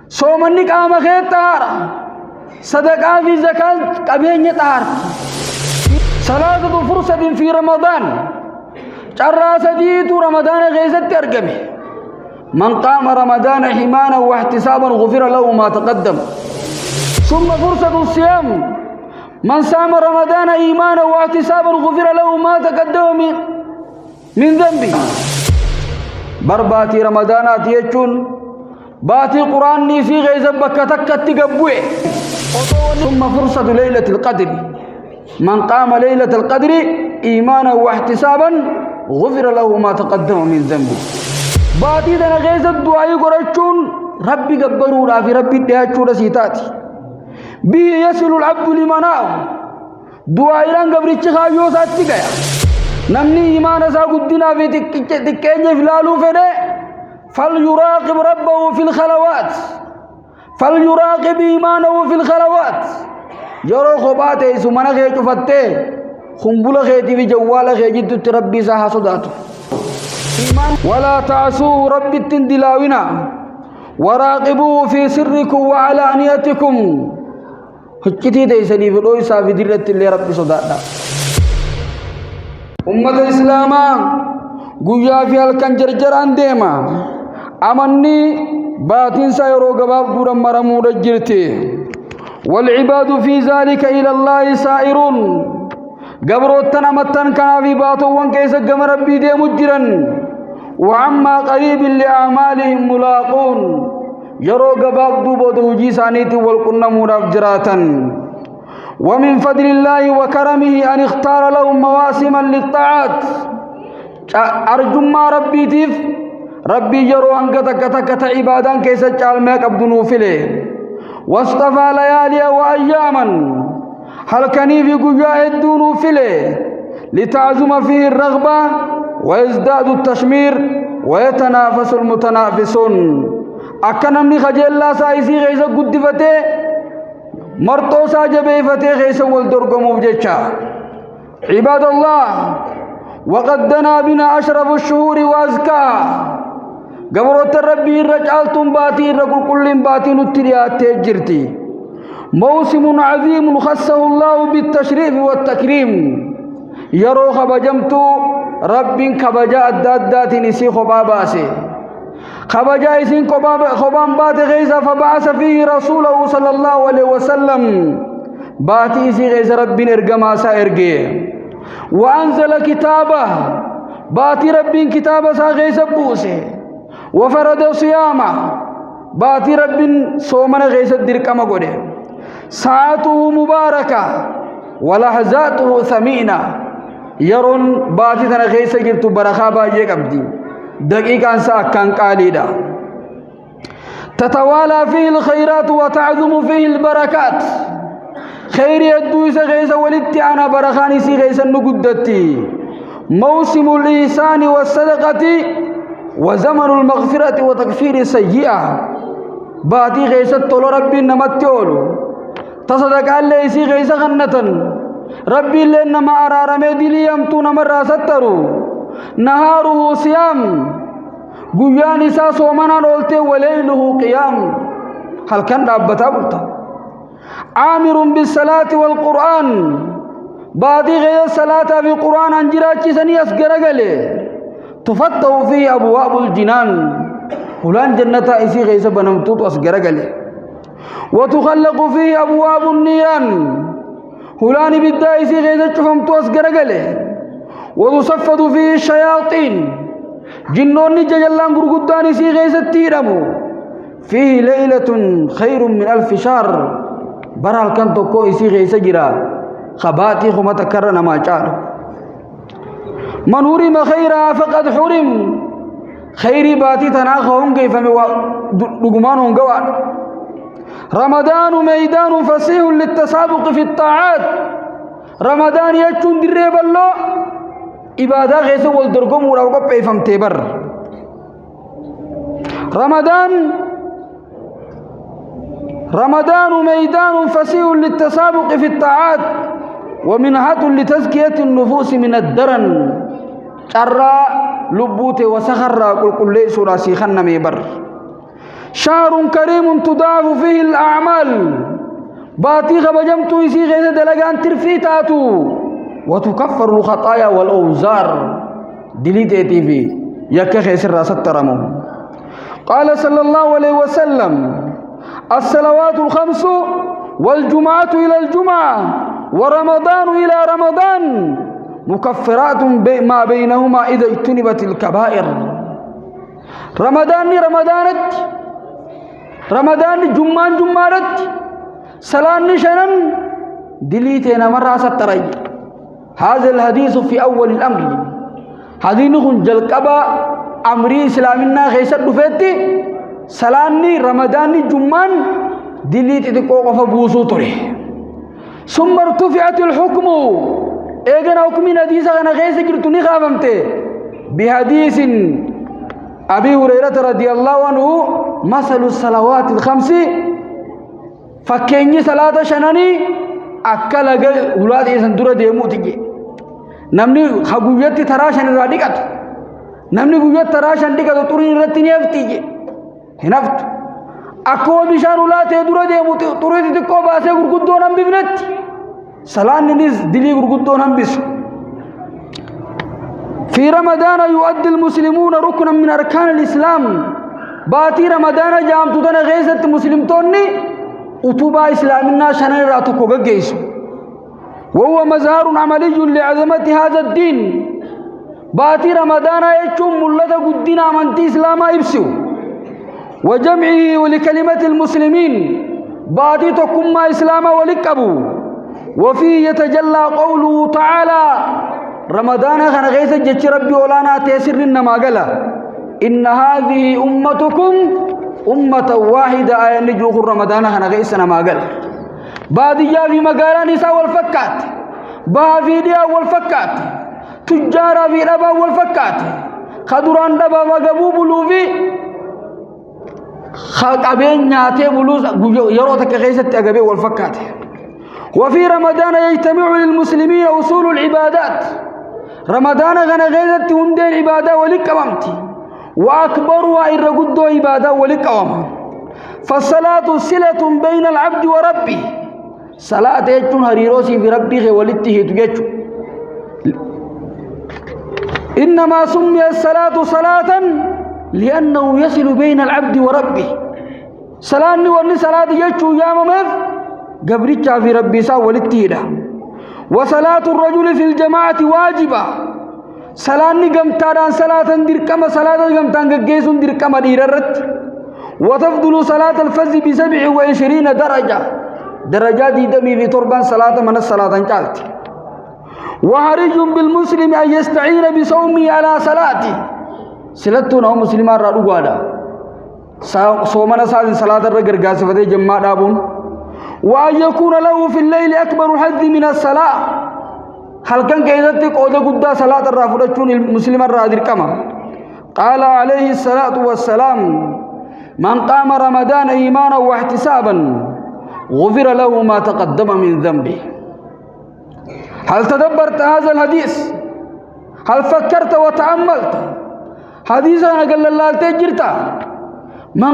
صومني قام خير طهارة صدقة في زكاة قبينة طهارة ثلاثة فرصة في رمضان جرى سديد رمضان غيزت ترجمه من قام رمضان حمانا واحتسابا غفر له ما تقدم ثم فرصة الصيام من صام رمضان إيمانا واحتسابا غفر له ما تقدم من ذنبه برباتي رمضانات يجون باتي قرآن في غيزة بكتك تقبوه ثم فرصة ليلة القدر من قام ليلة القدر إيمانا واحتسابا غفر له ما تقدم من ذنبه باتي دنا غيزة دعاء قرأتون ربي قبروا في ربي دهاتشو رسيتاتي به يصل العبد لمناه دعاء لان قبرتش خايو ساتي قيا نمني إيمان سا قدنا في تكيني في لالو فده فليراقب ربه في الخلوات فليراقب إيمانه في الخلوات يرو خباته سمنا خيج فتة خنبولا خيتي في جوالا خيجت ربي سا صداته ولا تعصوا ربي التندلاونا وراقبوه في سركم وعلانيتكم حجتي تيسني في الويسا في ديرة اللي ربي صداته أمة الإسلام قويا في الكنجرجران ديما أمني باتين سيرو قباب دورا مرمو رجرتي والعباد في ذلك إلى الله سائرون قبروتنا متن كان في باتوان كيس قم ربي دي مجرا وعما قريب لأعمالهم ملاقون يرو قباب دوبو دوجي سانيتي والقنا مرافجراتا ومن فضل الله وكرمه أن اختار لهم مواسما للطاعات أرجو ما ربي تيف ربي يرو أنك عبادا كيس جعل ماك أبدنو فيه واصطفى ليالي وأياما هل كان في قجاء الدون فيه لتعزم فيه الرغبة ويزداد التشمير ويتنافس المتنافسون أكنمني خجل الله سايسي غيث قد فتي مرتو ساجبه فتي غيث والدرق مبججا عباد الله وقد دنا بنا أشرف الشهور وأزكاها قبرت ربي رجعلتم باتي رقل كل باتي نتريات تجرتي موسم عظيم خصه الله بالتشريف والتكريم يرو خبجمت رب خبجا الدادات نسي خباباسي خبجا اسين خبام بات غيظ فبعث فيه رسوله صلى الله عليه وسلم باتي اسي غيظ رب ارغما سا ارغي وانزل كتابه باتي رب كتابه سا غيظ بوسه وفرد صيامه باتي رب صومنا غيث الدركما غده ساعته مباركه ولحظاته ثمينه يرون باتي تنا غيث جرت برخا باجي قبدي دقيقه انسا كان قاليدا تتوالى فيه الخيرات وتعظم فيه البركات خير يدوس غيث ولدتي انا برخاني سي غيث نغدتي موسم الإحسان والصدقه وزمن المغفرة وتكفير السيئة باتي غيثة طول ربي نمت يولو تصدق الله يسي غيثة غنة ربي اللي نما أرار ميدلي يمتون مرة سترو نهاره صيام قيان إسا صومنا رولته وليله قيام هل كان رابطة بلتا عامر بالصلاة والقرآن باتي غيثة صلاة في قرآن انجراجي سني أسقر قلي تفتح فيه أبواب الجنان هلان جنة إسي غيث بنمتوت أسقر قلي وتخلق فيه أبواب النيران هلان بدا إسي غيث شفمتو أسقر قلي وتصفد فيه الشياطين جنون ججلان قرقودان إسي غيث التيرمو فيه ليلة خير من 1000 شهر برال كنتو كو إسي غيث جرا خباتي خمت كرنا ما جارو من حرم خيرا فقد حرم خيري باتي تناخهم كيف دغمان هونغوان رمضان ميدان فسيح للتسابق في الطاعات رمضان يچون دري بلو عباده غيث ولدرغم وراو بيفم تبر رمضان ميدان فسيح للتسابق في الطاعات ومنهة لتزكية النفوس من الدرن شرّا لبوت وسخر كل سورة سيخن ميبر شهر كريم تضاعف فيه الأعمال باتي خبجمت يسي غيث دلقان ترفيتاتو وتكفر الخطايا والأوزار دليتي في يكا خيسر راست ترمو قال صلى الله عليه وسلم الصلوات الخمس والجمعة إلى الجمعة ورمضان إلى رمضان مكفرات ما بينهما إذا اجتنبت الكبائر رمضان جمعة سلان شنن دليتنا مرة ستري هذا الحديث في أول الأمر حديث جلقبا أمري إسلامنا خيسر دفتي سلاني رمضان جمعة دليت تقوق فبوسو تري ثم ارتفعت الحكم ايغنا حكمي حديثا انا غيث جرتني خافمته بحديث أبي هريرة رضي الله عنه مثل الصلوات الخمس فكيني صلاة شناني أكل أولاد يسندر ديمو تيجي نمني خبويت تراشن راديكات نمني خبويت تراشن ديكات تورين رتني أفتيجي هنفت أكو بيشان أولاد يدور ديمو تورين تكو باسه غرقدون هم ببنت سلام نيز دلي غرقدون هم بس في رمضان يؤدي المسلمون ركنا من أركان الإسلام باتي رمضان جام تدنا غيثت مسلم توني أتوبا إسلامنا شنن راتكو جيش وهو مظهر عملي لعظمة هذا الدين باتي رمضان يجوم ملة قدنا منتي إسلاما إبسو وجمعه ولكلمة المسلمين باتي تقوم إسلاما ولكبو وفيه يتجلى قوله تعالى رمضان خان غيث جتش ربي ولانا تيسر لنا قال إن هذه أمتكم أمة واحدة آية نجوخ رمضان خان غيثنا ما قال بعد جاء في مقالا نساء والفكات با في ديا والفكات تجارة في ربا والفكات خدران ربا وقبو بلوفي خاقبين ناتي بلوز يروتك غيثت أقبي والفكات وفي رمضان يجتمع للمسلمين أصول العبادات رمضان غنا غيرت هندين عبادة ولكوامتي وأكبرها إرقدو عبادة ولكوامها فالصلاة صلة بين العبد وربه صلاة يجون هريروسي بربه ولته تجو إنما سمي الصلاة صلاة لأنه يصل بين العبد وربه صلاة وني صلاة يجو يا ممث قبرتها في ربي سا ولته وصلاة الرجل في الجماعة واجبة صلاة قمتان صلاة دركما صلاة قمتان قيسون دركما ديررت وتفضل صلاة الفجر ب27 درجات دمي في تربان صلاة من الصلاة انجالت وحرج بالمسلم أن يستعين بصومه على صلاته سلطنا مسلمان رادو قادا صومنا صلاة الرقر قاسفة جماعة دابون وأن يكون له في الليل أكبر حظ من الصلاة هل كان كيدتك أودا قد صلاة الرافضة المسلم الرادر كما قال عليه الصلاة والسلام من قام رمضان إيمانا واحتسابا غفر له ما تقدم من ذنبه هل تدبرت هذا الحديث هل فكرت وتأملت حديثنا قال الله تجرت من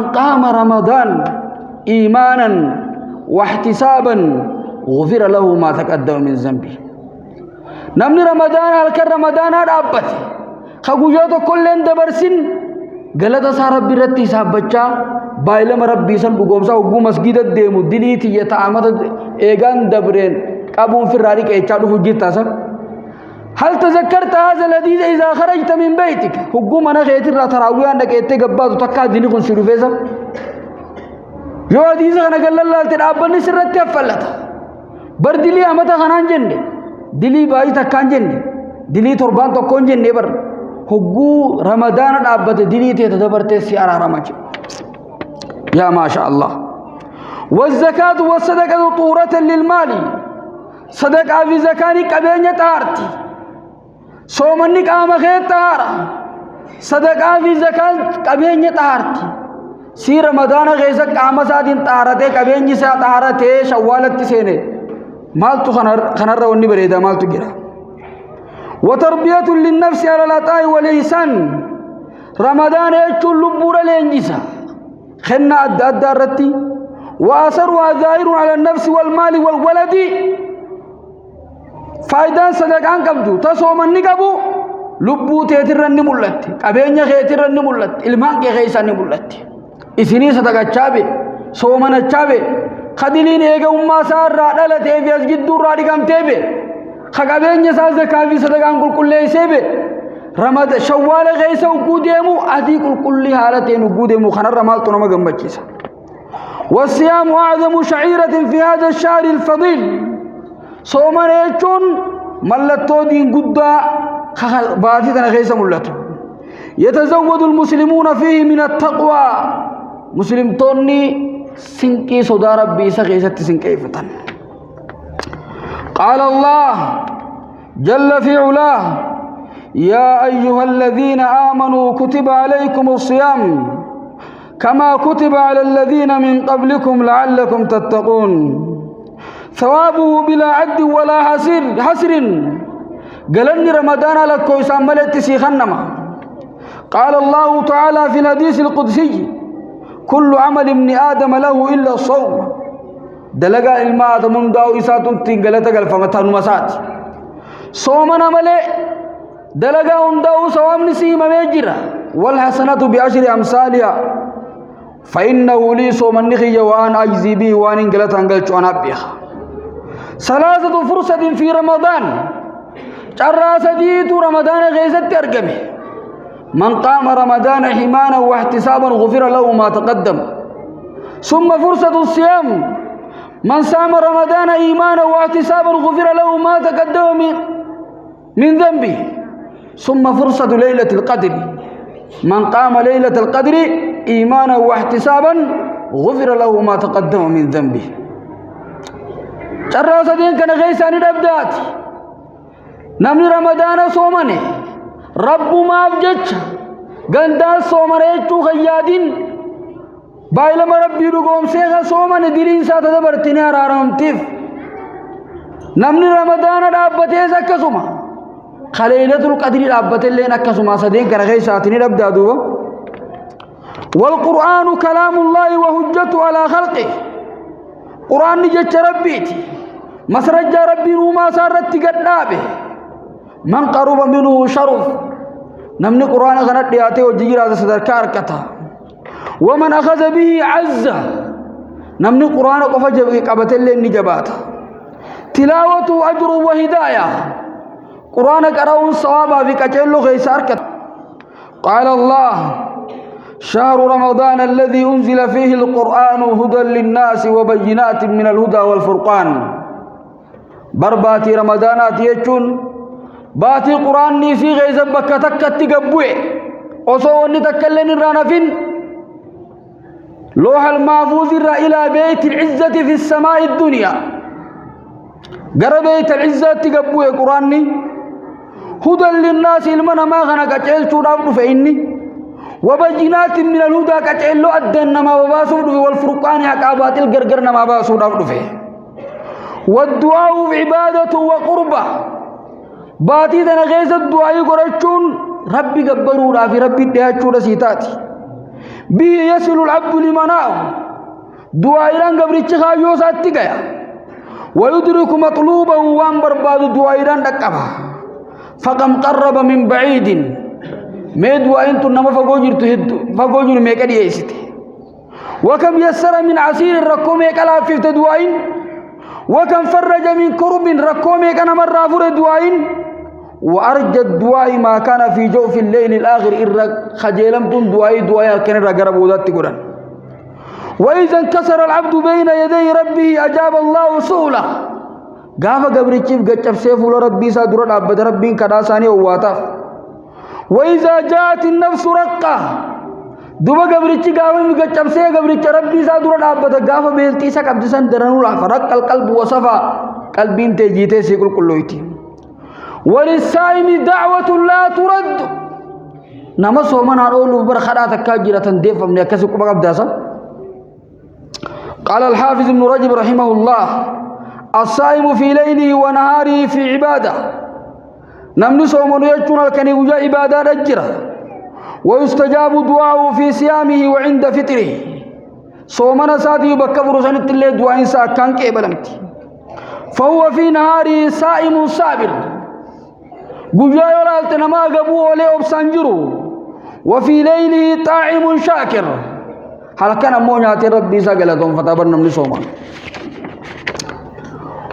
قام رمضان إيمانا واحتسابا غفر له ما تقدم من ذنبه نمني رمضان هل كان رمضان هذا أبت خقوجات كلين دبرسين قلت صار ربي رتي سابتشا بايلم ربي سن بقومسا وقو مسجد الديمو دليتي يتعامد إيغان دبرين قابون في الراريك إيشادو فجيتا سن هل تذكرت هذا الحديث إذا خرجت من بيتك حكومة أنا خيتر لا تراوي أنك إتقبض تكاد ديني كن سلوفيسا يو حديث أنا قال الله تنابني سرت يفلت بردلي أمتا خنان جنة دلي باي تكان جنة دلي تربان تكون جنة بر حقو رمضان أبد دلي تتدبر تسيارة رمج يا ما شاء الله والزكاة والصدقة طهورة للمال صدقة في زكاة كبيرة طهارتي صومني قام خير طهارة صدقة في زكاة كبيرة طهارتي سي رمضان غيث قام سادين طهارته كبيرة سا طهارته شوالت سينه مالتو خنر وني بريدا مالتو جرا وتربية للنفس على العطاء والإحسان رمضان يجون لبورا لينجسا خنا أدى الرتي وأثرها ظاهر على النفس والمال والولد فايدان صدقان قبضو تصوم النقبو لبو تيتر النمولت أبيني خيتر النمولت إلمان كي خيسا النمولت إسيني صدقا چابي صومنا چابي خدلين إيقا أمّا سار رادة تيبي أسجد دور رادي كام تيبي خقابيني ساز كافي صدقان كل لي سيبي رمضان شوال غيسا وقوديمو أدي كل حالتين وقوديمو خنا رمال تنما قمبتشيسا والصيام أعظم شعيرة في هذا الشهر الفضيل صومنا يجون ملتو دين قدا باتتنا غيسا ملتو يتزود المسلمون فيه من التقوى مسلم توني سنكي صدا ربي سغيسة سنكي فتن قال الله جل في علاه يا أيها الذين آمنوا كتب عليكم الصيام كما كتب على الذين من قبلكم لعلكم تتقون ثوابه بلا عد ولا حسر قالني رمضان لك ويسام ملت سيخنما قال الله تعالى في الحديث القدسي كل عمل ابن آدم له إلا الصوم دلقا الماء من داو إساتون تنقلتك الفمتان مسات صومنا ملئ دلقا داو سوام نسيم ميجرة والحسنة بعشر أمثالها فإنه لي صوم النخي وأن أجزي به وأن انقلت انقلت وانا بيها ثلاثة فرصة في رمضان جرى سديت رمضان غيزت أرقمه من قام رمضان حمانا واحتسابا غفر له ما تقدم ثم فرصة الصيام من صام رمضان إيمانا واحتسابا غفر له ما تقدم من ذنبه ثم فرصة ليلة القدر من قام ليلة القدر إيمانا واحتسابا غفر له ما تقدم من ذنبه جرى سدين كان غيسان الأبدات نمني رمضان صومني رب ما أفجج قندال صومنيتو خيادين بايلما ربي رقوم سيخا صومني دلين ساتا دبرتني أرارهم تيف نمني رمضان رابطي سكسوما خليلة القدر رابطي اللين أكسوما سدين كان غيساتني ربدادو والقرآن كلام الله وهجته على خلقه قرآن نجج ربيتي مسرج ربي روما سارت قدابه من قرب منه شرف نمني قرآن غنت دياته وجيرا صدركار كتا ومن أخذ به عز نمني قرآن قفج قبت اللي نجبات تلاوته أجر وهداية قرآن قرأون صوابا في كتلو غيسار كتا قال الله شهر رمضان الذي أنزل فيه القرآن هدى للناس وبينات من الهدى والفرقان برباتي رمضانات يجون باتي قرآن نيسي غيزا بكتك تقبوه وصواني تكلن الرانفين لوح المحفوظ إلى بيت العزة في السماء الدنيا قرى بيت العزة تقبوه قرآن هدى للناس المنا ما غنك أجعل شراب فإني وبينات من الهدى كأجعل أدن ما وباسود والفرقان عقابات القرقر ما باسود فيه والدعاء عبادة وقربة باتي دنا غيث الدعاء قرأتشون ربي قبروا في ربي دياتشون سيتاتي به يصل العبد لمناه دعاء لان قبرتش خايو ساتي قيا ويدرك مطلوبه وان برباد دعاء لان دقبا فقم قرب من بعيد ما دعاء انتو نما فقوجر ميكا ديسيتي وكم يسر من عسير ركو ميكا لا في دعاء وكم فرج من كرب ركو ميكا نمر رافور دعاء وأرجى الدعاء ما كان في جوف الليل الآخر إرى خجيلم تن دعاء كان رقرب وذات قرآن وإذا انكسر العبد بين يدي ربه أجاب الله سؤله قاف قبر الشيف قد سيفه لربي سادرون عبد ربي كداساني وواتا وإذا جاءت النفس رقة دوبا قبر الشيف قد سيفه قبر الشيف ربي سادرون عبد قاف بيلتيسا قبدسان درنولا فرق القلب وصفا قلبين تجيته سيكل كلويتي وللصائم دعوة لا ترد نما صومنا أولو برخدا تكاجرة ديفا من يكسب قبداسا قال الحافظ ابن رجب رحمه الله الصائم في ليله ونهاره في عبادة نمني صومنا يجتون الكني وجاء عبادة رجرة ويستجاب دعاءه في صيامه وعند فطره صومنا ساتي بكبر سنة الليل دعاء إنسان كان كيبلمت فهو في نهاره صائم صابر قجا يولالت نما قبو ولي أبسانجرو وفي ليله طاعم شاكر هل كان مونيات ربي سقلتهم فتبرنا من صوما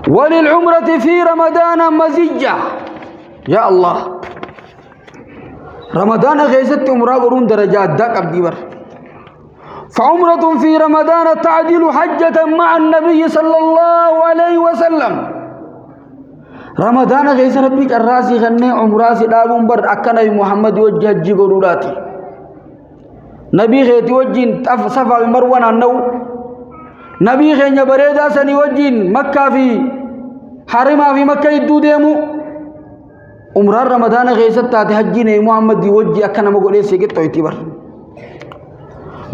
وللعمرة في رمضان مزية يا الله رمضان غيثت عمره قرون درجات داك عبدي بر فعمرة في رمضان تعدل حجة مع النبي صلى الله عليه وسلم رمضان غيث ربي الراسي غني عمره سدابون بر أكنا محمد وجه جي قروراتي نبي غيث وجين صفا بمروان النو نبي غيث بريدا سني وجين مكة في حرمها في مكة يدو ديمو عمره رمضان غيث تاتي حجين محمد وجه أكنا مقولي سيكت تويتي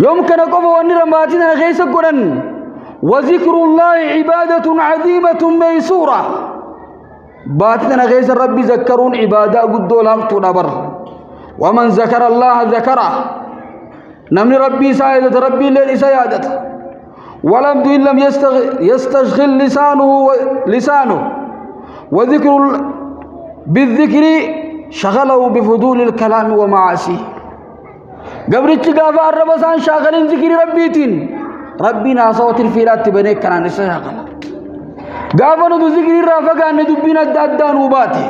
يوم كان قفوا أن رمضان غيث قرن وذكر الله عبادة عظيمة ميسورة باتنا غيث ربي ذكرون عبادة قدو لهم تنبر ومن ذكر الله ذكره نمن ربي سايدة ربي لن سيادته ولم يستشغل لسانه وذكر بالذكر شغله بفضول الكلام ومعاصيه قبرتش قافا الربسان شاغلين ذكر ربيتين ربنا صوت الفيلات تبنيك كان نسا قافا ندو ذكر الرافقا ندبين الدادان وباتي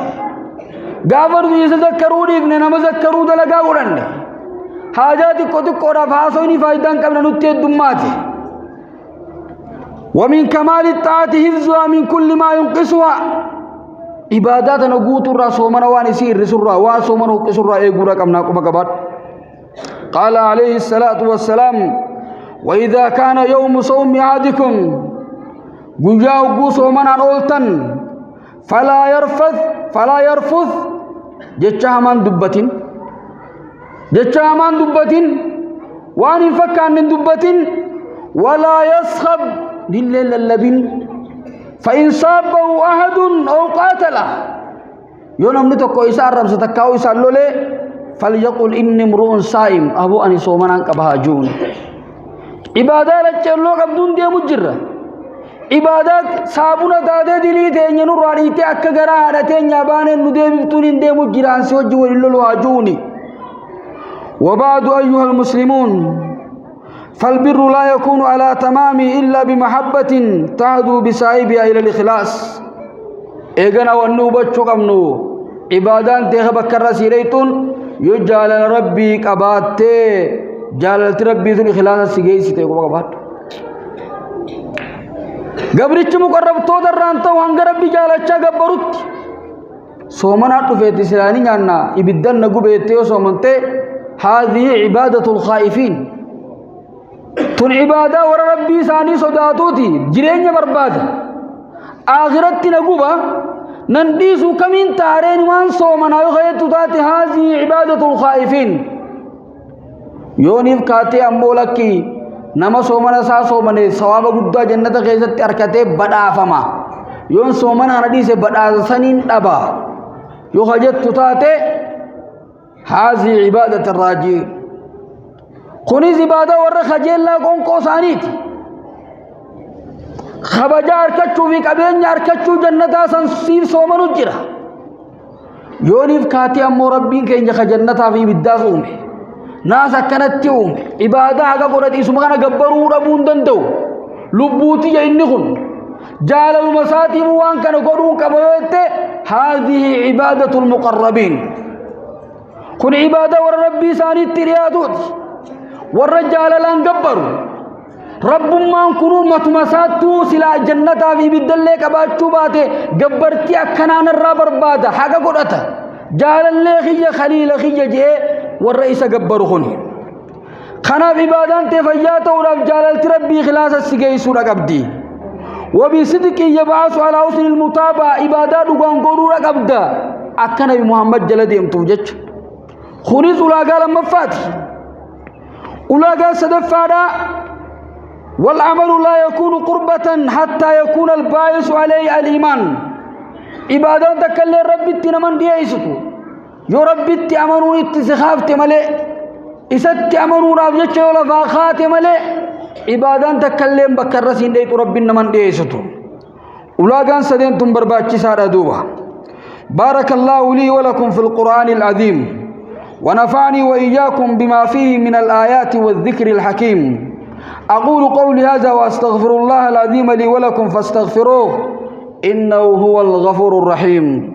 قافا ندو يتذكرون ابننا مذكروا دلقا ورن حاجاتي قدك ورفاسوني فايدان كمنا نتي الدماتي ومن كمال الطاعة حفظها من كل ما ينقصها عبادات نقوت الرسومنا وانسير رسول واسومنا وقصر ايقورا كمنا كما قبات قال عليه الصلاة والسلام وإذا كان يوم صوم أحدكم جاء قوسو من أولتن فلا يرفث جتشا من دبتين وان فكان من دبتين ولا يسخب لليل اللبن فإن صابه أحد أو قاتله يونم نتوكو إسار رب ستكاو إسار لولي فليقل إني امرؤ صائم أبو أني صومنا كبهاجون عبادة لچلو قبدون دي مجرة عبادة صابونة دادة دلي تيني نراني تي أكا غرا تيني يابان ندي بفتون دي مجرة أنسي وجوه للو هاجوني وبعد أيها المسلمون فالبر لا يكون على تمام إلا بمحبة تعدو بسائبها إلى الإخلاص إيغانا والنوبة شقمنو عبادان تيخبك الرسيريتون يجعل ربي قبات جعلت ربي ذو الإخلاص سيجيسي تيكو قبات قبرتش مقرب تودر رانتا وانگ ربي جعلتشا قبروت سومنا تفيت سلاني نانا إبدان نقو بيتيو سومنتي هذه عبادة الخائفين تن عبادة ور ربي ساني صداتوتي جرين برباد آخرت نقوبة ننديسو كمين تارين وان صومنا يخيط تاتي هذه عبادة الخائفين يونيف كاتي أمبولكي نما صومنا سا صومنا سواب قدى جنة خيزت أركته بدا فما يون صومنا نديس بدا سنين أبا يخيط تاتي هذه عبادة الراجي خنيز عبادة ور خجل لا كون قوسانيت خبجا أركتشو في قبين أركتشو جنة سنسير صومنو جرا يونيف كاتي أمو ربين كين جخ جنة في بدا صومي ناسا كانت يوم عبادة أغا قرأت اسمغانا قبرو ربون دندو لبوتي جئنخن جعل المساتم وان كان قرون كبيرت هذه عبادة المقربين كن عبادة وربي ساني التريادوت والرجال لان قبروا رب ما كنوا متمساتو سلا جنة في بدل كباتشو باته قبرتي أكنان الرابر باده حقا قرأته جعل الله خي خليل خي جئ والرئيس قبروا خني خنا في بادان تفيات ورب جعل ربي خلاص السجي سورة قبدي وبصدق يبعث على حسن المتابعة عبادات وغنقروا قبدا أكنا بمحمد جلدهم توجج خنيز أولاقا لما فاتح أولاقا صدفادا والعمل لا يكون قربة حتى يكون الباعث عليه الإيمان عبادات تكلم ربي تنمن دي عيسو يو ربي تأمنون اتسخافت ملئ إسات أمرون أبجتش ولا فاخاتم له عبادان تكلم بكرسين ديت ربنا من ديستو ولاغان سدنتم برباچي سارا دوبا بارك الله لي ولكم في القرآن العظيم ونفعني وإياكم بما فيه من الآيات والذكر الحكيم أقول قولي هذا وأستغفر الله العظيم لي ولكم فاستغفروه إنه هو الغفور الرحيم